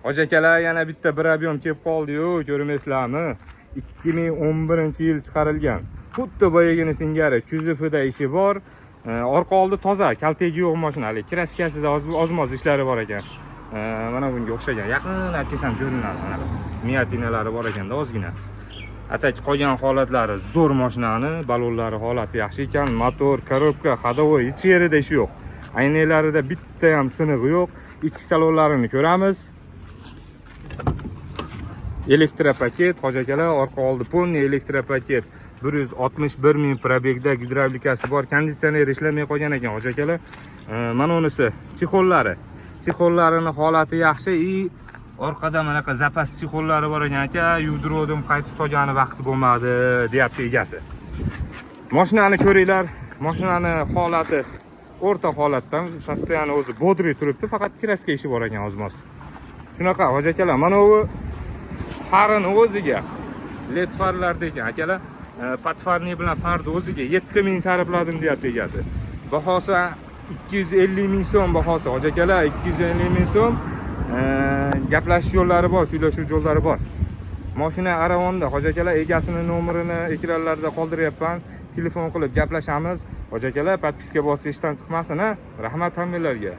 Hoji akalar yana bitta bir ob'yom kelib qoldi-yu, ko'rmaysizlarmi? 2011-yil chiqarilgan. Xuddi boyagini singari kuzovida ishi bor. Orqa oldi toza, kaltagi yo'q mashinali. Kraskasida ozmoz ishlari bor ekan. Mana bunga o'xshagan. Yaqinlab kelsam ko'rinadi mana. Miyatinalari bor ekanda ozgina. Atak qolgan holatlari zo'r mashinani, balonlari holati yaxshi ekan, motor, korobka, ходовой hech yerida ishi yo'q. Aynaklarida bitta ham sinig'i yo'q. Ichki salonlarini ko'ramiz. Elektropaket, hoji akalar, orqa oldi polni elektropaket. 161 ming probegda, gidravlikasi bor, konditsioner ishlamay qolgan ekan hoji akalar. Mana unisi chexollari. Chexollarini holati yaxshi, orqada mana bunaqa zapas chexollari bor ekan aka, yuvdirdim, qaytib solgani vaqti bo'lmadi, deyapti egasi. Mashinani ko'ringlar, mashinani holati o'rta holatdan, sostoyani o'zi bodri turibdi, faqat kraska ishi bor ekan ozmoz. Shunaqa hoji akalar, mana u farini o'ziga led farlarda ekan akalar, patfarni bilan farni o'ziga 7000 sarfladim deyapti egasi. Bahosi 250 ming so'm bahosi hoji akalar, 250 ming so'm. Gaplashish yo'llari bor, suylashuv yo'llari bor. Mashina Aravonda hoji akalar, egasini nomerini ekranlarda qoldiryapman. Telefon qilib gaplashamiz. Hoji akalar, podpiska bosib ishdan chiqmasin, ha? Rahmat hammalarga.